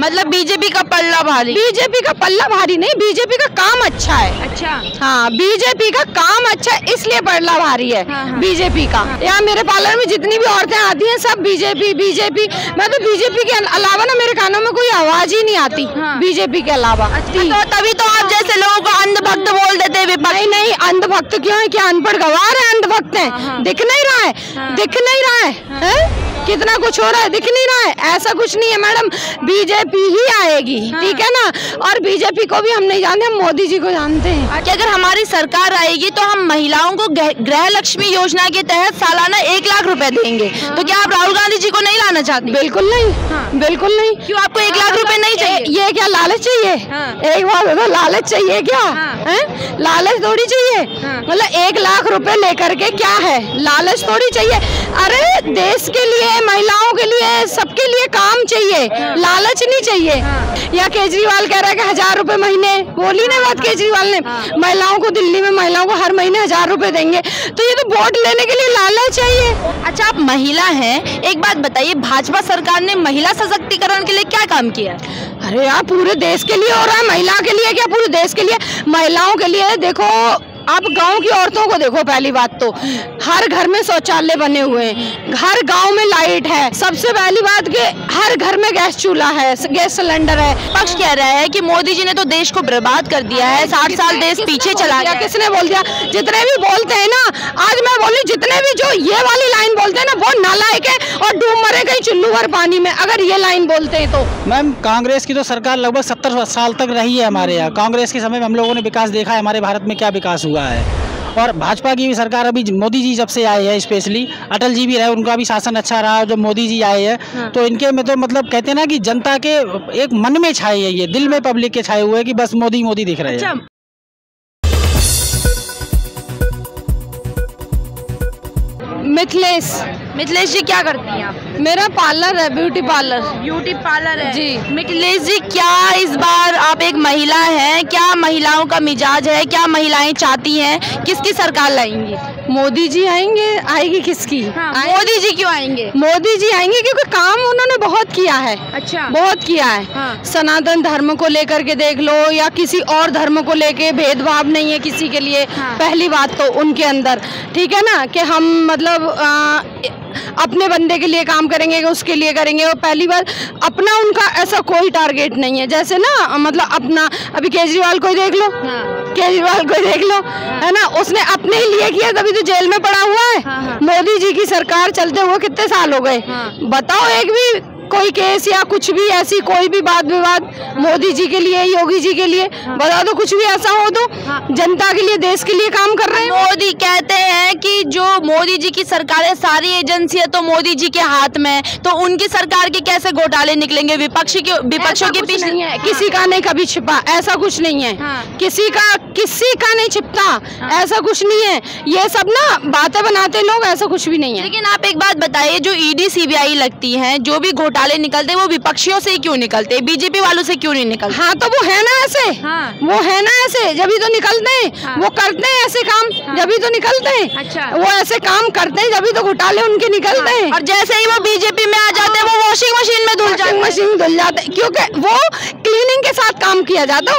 मतलब बीजेपी का पल्ला भारी? बीजेपी का पल्ला भारी नहीं, बीजेपी का काम अच्छा है। अच्छा, हाँ, बीजेपी का काम अच्छा है इसलिए पल्ला भारी है। हाँ। बीजेपी का। यहाँ मेरे पार्लर में जितनी भी औरतें आती हैं सब बीजेपी बीजेपी। मैं तो बीजेपी के अलावा ना मेरे कानों में कोई आवाज ही नहीं आती। हाँ। बीजेपी के अलावा। तो तभी तो आप जैसे लोगों को अंधभक्त बोल देते हैं विपक्ष। नहीं नहीं, अंधभक्त क्यों है? क्या अनपढ़ गवार है? अंधभक्त है? हाँ। दिख नहीं रहा है? हाँ। दिख नहीं रहा है? हैं? कितना कुछ हो रहा है, दिख नहीं रहा है? ऐसा कुछ नहीं है मैडम, बीजेपी ही आएगी। हाँ। ठीक है ना? और बीजेपी को भी हम नहीं जानते, हम मोदी जी को जानते हैं। कि अगर हमारी सरकार आएगी तो हम महिलाओं को गृह लक्ष्मी योजना के तहत सालाना 1 लाख रुपए देंगे। तो क्या आप राहुल गांधी जी को नहीं लाना चाहती? बिल्कुल नहीं। बिल्कुल नहीं। क्यों, आपको 1 लाख रुपए नहीं चाहिए? ये क्या लालच चाहिए? एक बात बताओ, लालच चाहिए क्या? हैं? लालच थोड़ी चाहिए। मतलब 1 लाख रुपए लेकर के क्या है? लालच थोड़ी चाहिए। अरे देश के लिए, महिलाओं के लिए, सबके लिए काम चाहिए, लालच नहीं चाहिए। या केजरीवाल कह रहा है कि 1000 रुपए महीने, बोली ना बात केजरीवाल ने, महिलाओं को दिल्ली में महिलाओं को हर महीने 1000 रुपए देंगे। तो ये तो वोट लेने के लिए लालच चाहिए। अच्छा, आप महिला हैं, एक बात बताइए, भाजपा सरकार ने महिला सशक्तिकरण के लिए क्या काम किया है? अरे यार, पूरे देश के लिए हो रहा है। महिला के लिए क्या, पूरे देश के लिए, महिलाओं के लिए। देखो आप गांव की औरतों को देखो, पहली बात तो हर घर में शौचालय बने हुए हैं, हर गांव में लाइट है। सबसे पहली बात कि हर घर में गैस चूल्हा है, गैस सिलेंडर है। पक्ष कह रहा है कि मोदी जी ने तो देश को बर्बाद कर दिया है, 60 साल देश पीछे चला गया। किसने बोल दिया? जितने भी बोलते हैं ना, आज मैं बोली, जितने भी जो ये वाली लाइन बोलते हैं ना, वो नालायक है और डूब मरे कहीं चुल्लू भर पानी में, अगर ये लाइन बोलते हैं तो। मैम, कांग्रेस की तो सरकार लगभग 70 साल तक रही है हमारे यहाँ। कांग्रेस के समय में हम लोगों ने विकास देखा है, हमारे भारत में क्या विकास हुआ है। और भाजपा की भी सरकार, अभी मोदी जी जब से आए हैं, स्पेशली अटल जी भी रहे, उनका भी शासन अच्छा रहा। जब मोदी जी आए हैं तो इनके में तो मतलब कहते हैं ना कि जनता के एक मन में छाए है, ये दिल में पब्लिक के छाए हुए हैं कि बस मोदी मोदी दिख रहे हैं। मिथिलेश जी क्या करती हैं आप? मेरा पार्लर है, ब्यूटी पार्लर। ब्यूटी पार्लर है जी। मिथिलेश जी, क्या इस बार आप एक महिला हैं, क्या महिलाओं का मिजाज है, क्या महिलाएं चाहती हैं, किसकी सरकार लाएंगी? मोदी जी आएंगे। आएगी किसकी? मोदी जी क्यों आएंगे? मोदी जी आएंगे क्योंकि काम उन्होंने बहुत किया है। अच्छा, बहुत किया है। सनातन धर्म को लेकर के देख लो, या किसी और धर्म को लेके भेदभाव नहीं है किसी के लिए। पहली बात तो उनके अंदर, ठीक है ना, कि हम मतलब अपने बंदे के लिए काम करेंगे, उसके लिए करेंगे। और पहली बार अपना उनका ऐसा कोई टारगेट नहीं है। जैसे ना मतलब अपना, अभी केजरीवाल को देख लो, केजरीवाल को देख लो, है ना, उसने अपने ही लिए किया, तभी तो जेल में पड़ा हुआ है। मोदी जी की सरकार चलते हुए कितने साल हो गए? बताओ एक भी कोई केस या कुछ भी ऐसी कोई भी बात विवाद मोदी जी के लिए, योगी जी के लिए, बता दो कुछ भी ऐसा हो तो। जनता के लिए, देश के लिए काम कर रहे हैं। मोदी कहते हैं कि जो मोदी जी की सरकार है, सारी एजेंसियां तो मोदी जी के हाथ में, तो उनकी सरकार के कैसे घोटाले निकलेंगे? विपक्षों के पीछे नहीं है, किसी का नहीं कभी छिपा, ऐसा कुछ नहीं है। किसी का नहीं छिपता, ऐसा कुछ नहीं है। ये सब ना बातें बनाते लोग, ऐसा कुछ भी नहीं है। लेकिन आप एक बात बताइए, जो ईडी सीबीआई लगती है, जो भी घोटाले निकलते हैं, वो विपक्षियों से क्यों निकलते, बीजेपी वालों से क्यों नहीं निकलते? हाँ, तो वो है ना ऐसे। वो है ना ऐसे, जब तो निकलते हैं। वो करते हैं ऐसे काम, जब तो निकलते हैं। अच्छा, वो ऐसे काम करते हैं, जब तो घोटाले उनके निकलते हैं। और जैसे ही वो बीजेपी में आ जाते हैं, वो वॉशिंग मशीन में धुल जाते हैं, क्योंकि वो क्लीनिंग के साथ काम किया जाता है।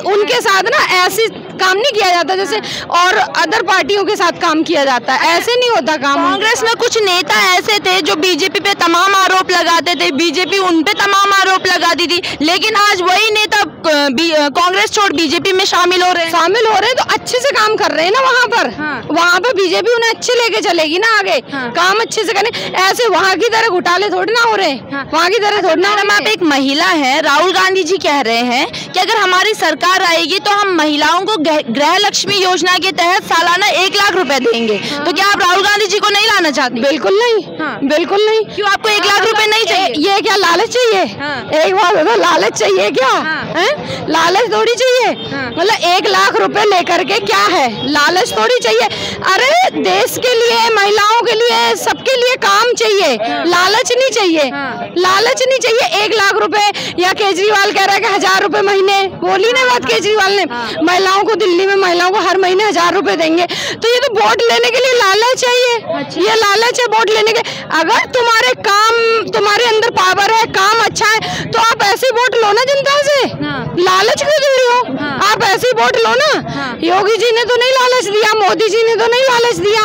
उनके साथ ना ऐसी काम नहीं किया जाता जैसे और अदर पार्टियों के साथ काम किया जाता है, ऐसे नहीं होता काम। कांग्रेस में कुछ नेता ऐसे थे जो बीजेपी पे तमाम आरोप लगाते थे, बीजेपी उन पे तमाम आरोप लगाती थी, लेकिन आज वही नेता कांग्रेस छोड़ बीजेपी में शामिल हो रहे हैं तो अच्छे से काम कर रहे हैं ना वहाँ पर बीजेपी उन्हें अच्छे लेके चलेगी ना आगे। काम अच्छे से करें, ऐसे वहाँ की तरह घोटाले थोड़ी ना हो रहे हैं। वहाँ की तरह थोड़ी ना। आप एक महिला है, राहुल गांधी जी कह रहे हैं कि अगर हमारी सरकार आएगी तो हम महिलाओं को गृह लक्ष्मी योजना के तहत सालाना 1 लाख रुपए देंगे। तो क्या आप राहुल गांधी जी को नहीं लाना चाहती? बिल्कुल नहीं। बिल्कुल नहीं। क्यों, आपको 1 लाख रुपए नहीं चाहिए? ये क्या लालच चाहिए? एक बात बताओ, लालच चाहिए क्या? लालच थोड़ी चाहिए। मतलब 1 लाख रुपए लेकर के क्या है? लालच थोड़ी चाहिए। अरे देश के लिए, महिलाओं के लिए, सबके लिए काम चाहिए, लालच नहीं चाहिए। लालच नहीं चाहिए। 1 लाख रुपए, या केजरीवाल कह रहा है कि 1000 रुपए महीने, बोली ना बात केजरीवाल ने, महिलाओं को दिल्ली में महिलाओं को हर महीने 1000 रुपए देंगे। तो ये तो वोट लेने के लिए लालच चाहिए। ये लालच है वोट लेने के। अगर तुम्हारे अंदर पावर है, काम अच्छा है, तो आप ऐसे वोट लो ना जनता से, लालच क्यों दे रही हो? आप ऐसे ही वोट लो ना। योगी जी ने तो नहीं लालच दिया, मोदी जी ने तो नहीं लालच दिया,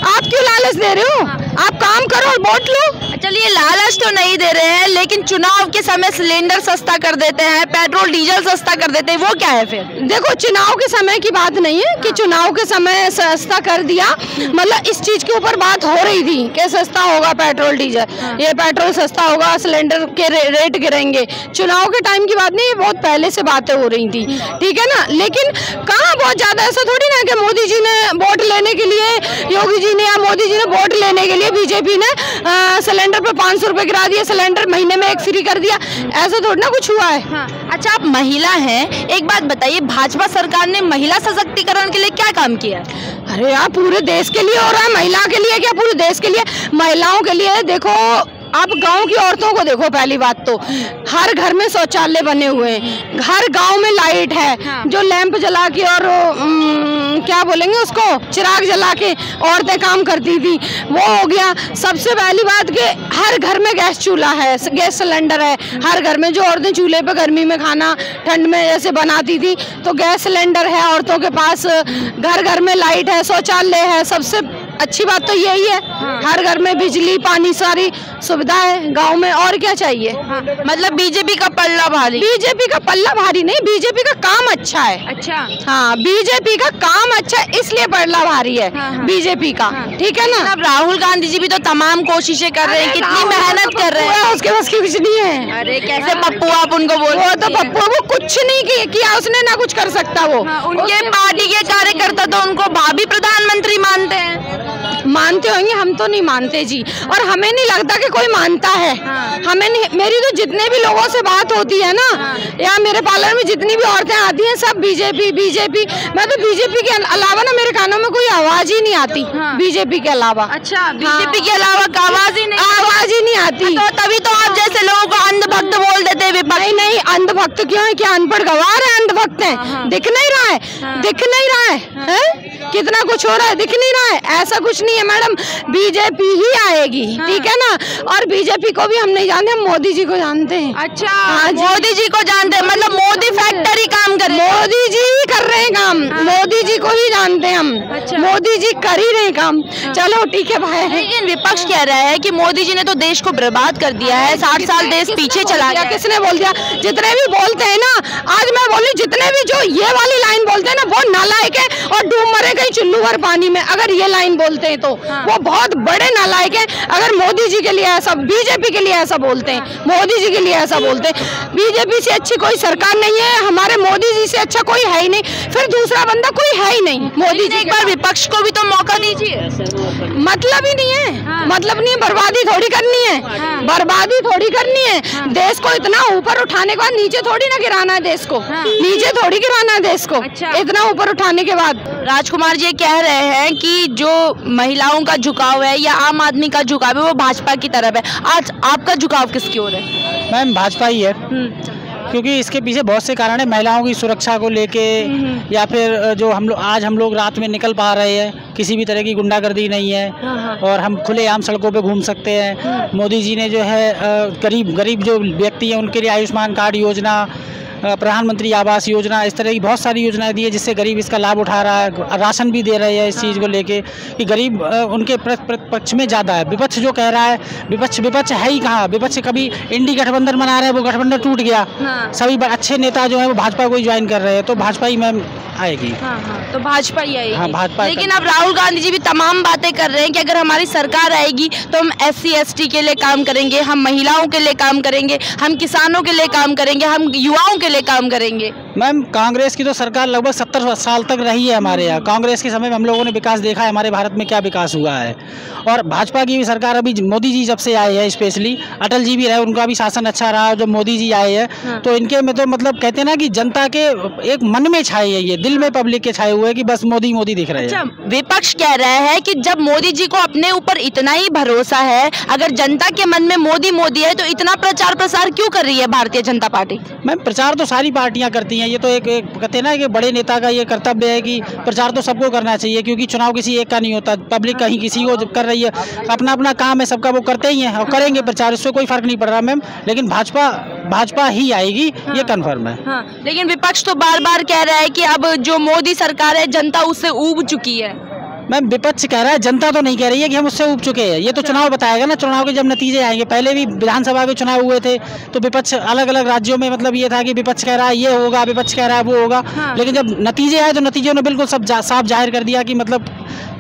आप क्यों लालच दे रहे हो? आप काम करो और वोट लो। चलिए लालच तो नहीं दे रहे हैं, लेकिन चुनाव के समय सिलेंडर सस्ता कर देते हैं, पेट्रोल डीजल सस्ता कर देते हैं, वो क्या है फिर? देखो चुनाव के समय की बात नहीं है कि चुनाव के समय सस्ता कर दिया, मतलब इस चीज के ऊपर बात हो रही थी कि सस्ता होगा पेट्रोल डीजल, ये पेट्रोल सस्ता होगा, सिलेंडर के रेट गिरेंगे। चुनाव के टाइम की बात नहीं, ये बहुत पहले से बातें हो रही थी, ठीक है ना। लेकिन कहाँ बहुत ज्यादा ऐसा थोड़ी ना कि मोदी जी ने वोट लेने के लिए, योगी जी ने या मोदी जी ने वोट लेने के लिए बीजेपी ने सिलेंडर पे 500 रुपए गिरा दिया, सिलेंडर महीने में एक फ्री कर दिया, ऐसा थोड़ी ना कुछ हुआ है। अच्छा आप महिला हैं, एक बात बताइए, भाजपा सरकार ने महिला सशक्तिकरण के लिए क्या काम किया है? अरे यार पूरे देश के लिए हो रहा है, महिला के लिए क्या पूरे देश के लिए, महिलाओं के लिए। देखो आप गांव की औरतों को देखो, पहली बात तो हर घर में शौचालय बने हुए हैं, हर गांव में लाइट है, जो लैंप जला के और क्या बोलेंगे उसको, चिराग जला के औरतें काम करती थी, वो हो गया। सबसे पहली बात कि हर घर में गैस चूल्हा है, गैस सिलेंडर है हर घर में। जो औरतें चूल्हे पे गर्मी में खाना, ठंड में जैसे बनाती थी, तो गैस सिलेंडर है औरतों के पास, घर घर में लाइट है, शौचालय है। सबसे अच्छी बात तो यही है, हर घर में बिजली पानी सारी सुविधा है गांव में, और क्या चाहिए। मतलब बीजेपी का पल्ला भारी? बीजेपी का पल्ला भारी नहीं, बीजेपी का काम अच्छा है। अच्छा हाँ, बीजेपी का काम अच्छा है इसलिए पल्ला भारी है बीजेपी का, ठीक है ना। अब राहुल गांधी जी भी तो तमाम कोशिशें कर रहे हैं, कितनी मेहनत कर रहे हैं, उसके पास कुछ नहीं है। अरे कैसे पप्पू आप उनको बोल? वो तो पप्पू, वो कुछ नहीं किया उसने, ना कुछ कर सकता वो। उनके पार्टी के कार्यकर्ता तो उनको भाभी प्रधानमंत्री मानते हैं। मानते होंगे, हम तो नहीं मानते जी, और हमें नहीं लगता कि कोई मानता है। हमें नहीं, मेरी तो जितने भी लोगों से बात होती है ना, या मेरे पार्लर में जितनी भी औरतें आती हैं, सब बीजेपी बीजेपी। मैं तो बीजेपी के अलावा ना मेरे कानों में कोई आवाज ही नहीं आती बीजेपी के अलावा। अच्छा बीजेपी के अलावा आवाज ही नहीं आती। तो तभी तो आप जैसे लोगों को अंधभक्त बोल देते हैं। नहीं अंधभक्त क्यों है? क्या अनपढ़ गवार है? अंधभक्त है? दिख नहीं रहा है? दिख नहीं रहा है? कितना कुछ हो रहा है, दिख नहीं रहा है? ऐसा कुछ नहीं है मैडम, बीजेपी ही आएगी, ठीक है ना। और बीजेपी को भी हम नहीं जानते, हम मोदी जी को जानते हैं। अच्छा मोदी जी को जानते हैं, मतलब मोदी फैक्ट्री काम कर रहे हैं? मोदी जी ही कर रहे हैं काम, मोदी जी को ही जानते हैं हम। मोदी जी कर ही रहे काम। चलो ठीक है भाई। लेकिन विपक्ष कह रहा है कि मोदी जी ने तो देश को बर्बाद कर दिया है, 60 साल देश पीछे चला गया। किसने बोल दिया? जितने भी बोलते हैं ना, आज मैं बोली, जितने भी जो ये वाली लाइन बोलते हैं ना, वो नालायक है और डूब मरे कहीं चुल्लू भर पानी में। अगर ये लाइन बोलते हैं तो वो बहुत बड़े नालायक है। अगर मोदी जी के लिए ऐसा, बीजेपी के लिए ऐसा बोलते हैं, मोदी जी के लिए ऐसा बोलते हैं। बीजेपी से अच्छी कोई सरकार नहीं है, हमारे मोदी जी से अच्छा कोई है ही नहीं, फिर दूसरा बंदा कोई है ही नहीं। मोदी जी, एक बार विपक्ष को भी तो मौका दीजिए। मतलब ही नहीं है, मतलब नहीं है, बर्बादी थोड़ी करनी है, बर्बादी थोड़ी करनी है। देश को इतना ऊपर उठाने के बाद नीचे थोड़ी ना गिराना है देश को, नीचे थोड़ी गिराना है देश को। इतना ऊपर उठाने के बाद राजकुमार जी कह रहे हैं कि जो महिलाओं का झुकाव है या आम आदमी का झुकाव है वो भाजपा की तरफ है। आज आपका झुकाव किसकी ओर है? मैम भाजपा ही है, क्योंकि इसके पीछे बहुत से कारण है, महिलाओं की सुरक्षा को लेके, या फिर जो हम लोग रात में निकल पा रहे हैं, किसी भी तरह की गुंडागर्दी नहीं है, और हम खुलेआम सड़कों पे घूम सकते हैं। मोदी जी ने जो है गरीब जो व्यक्ति हैं उनके लिए आयुष्मान कार्ड योजना, प्रधानमंत्री आवास योजना, इस तरह की बहुत सारी योजनाएं दी है जिससे गरीब इसका लाभ उठा रहा है। राशन भी दे रहे हैं इस चीज़ को लेके कि गरीब उनके पक्ष में ज़्यादा है। विपक्ष जो कह रहा है, विपक्ष है ही कहाँ? विपक्ष कभी इंडी गठबंधन बना रहे हैं, वो गठबंधन टूट गया। सभी अच्छे नेता जो है वो भाजपा को ही ज्वाइन कर रहे हैं, तो भाजपा ही मैम आएगी। तो भाजपा ही आएगी। हाँ, भाजपा। लेकिन अब राहुल गांधी जी भी तमाम बातें कर रहे हैं कि अगर हमारी सरकार आएगी तो हम SC ST के लिए काम करेंगे, हम महिलाओं के लिए काम करेंगे, हम किसानों के लिए काम करेंगे, हम युवाओं के लिए काम करेंगे। मैम कांग्रेस की तो सरकार लगभग 70 साल तक रही है हमारे यहाँ। कांग्रेस के समय में हम लोगों ने विकास देखा है, हमारे भारत में क्या विकास हुआ है। और भाजपा की भी सरकार, अभी मोदी जी जब से आए हैं, स्पेशली अटल जी भी रहे, उनका भी शासन अच्छा रहा। जब मोदी जी आए हैं तो इनके में तो मतलब कहते हैं ना कि जनता के एक मन में छाए है, ये दिल में पब्लिक के छाए हुए हैं कि बस मोदी मोदी दिख रहे हैं। अच्छा, विपक्ष कह रहा है कि जब मोदी जी को अपने ऊपर इतना ही भरोसा है, अगर जनता के मन में मोदी मोदी है, तो इतना प्रचार प्रसार क्यों कर रही है भारतीय जनता पार्टी? मैम प्रचार तो सारी पार्टियां करती हैं, ये तो एक कहते हैं ना कि बड़े नेता का ये कर्तव्य है कि प्रचार तो सबको करना चाहिए, क्योंकि चुनाव किसी एक का नहीं होता, पब्लिक कहीं किसी को कर रही है, अपना अपना काम है सबका, वो करते ही हैं और करेंगे प्रचार, इससे कोई फर्क नहीं पड़ रहा मैम। लेकिन भाजपा ही आएगी, ये कन्फर्म है। हाँ, लेकिन विपक्ष तो बार बार कह रहा है कि अब जो मोदी सरकार है जनता उससे ऊब चुकी है। मैम विपक्ष कह रहा है, जनता तो नहीं कह रही है कि हम उससे ऊब चुके हैं, ये तो चुनाव बताएगा ना, चुनाव के जब नतीजे आएंगे। पहले भी विधानसभा के चुनाव हुए थे तो विपक्ष अलग अलग राज्यों में मतलब ये था कि विपक्ष कह रहा है ये होगा, विपक्ष कह रहा है वो होगा। हाँ। लेकिन जब नतीजे आए तो नतीजों ने बिल्कुल सब साफ जाहिर कर दिया कि मतलब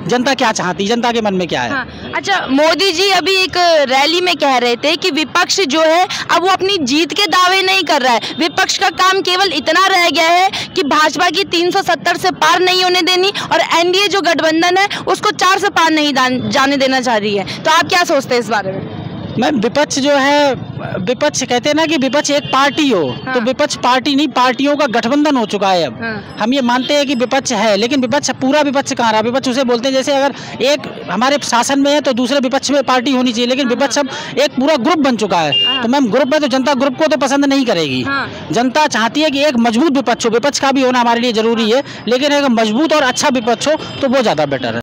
जनता क्या चाहती, जनता के मन में क्या है। हाँ, अच्छा, मोदी जी अभी एक रैली में कह रहे थे कि विपक्ष जो है अब वो अपनी जीत के दावे नहीं कर रहा है, विपक्ष का काम केवल इतना रह गया है कि भाजपा की 370 से पार नहीं होने देनी और एनडीए जो गठबंधन है उसको 4 से पार नहीं जाने देना चाह रही है। तो आप क्या सोचते हैं इस बारे में? मैम विपक्ष जो है, विपक्ष कहते हैं ना कि विपक्ष एक पार्टी हो। हाँ। तो विपक्ष पार्टी नहीं, पार्टियों का गठबंधन हो चुका है अब। हाँ। हम ये मानते हैं कि विपक्ष है, लेकिन विपक्ष पूरा विपक्ष कहाँ रहा? विपक्ष उसे बोलते हैं जैसे अगर एक हमारे शासन में है तो दूसरे विपक्ष में पार्टी होनी चाहिए, लेकिन विपक्ष अब एक पूरा ग्रुप बन चुका है। तो मैम ग्रुप है तो जनता ग्रुप को तो पसंद नहीं करेगी। हाँ। जनता चाहती है कि एक मजबूत विपक्ष हो, विपक्ष का भी होना हमारे लिए जरूरी है, लेकिन एक मजबूत और अच्छा विपक्ष हो तो वो ज़्यादा बेटर है।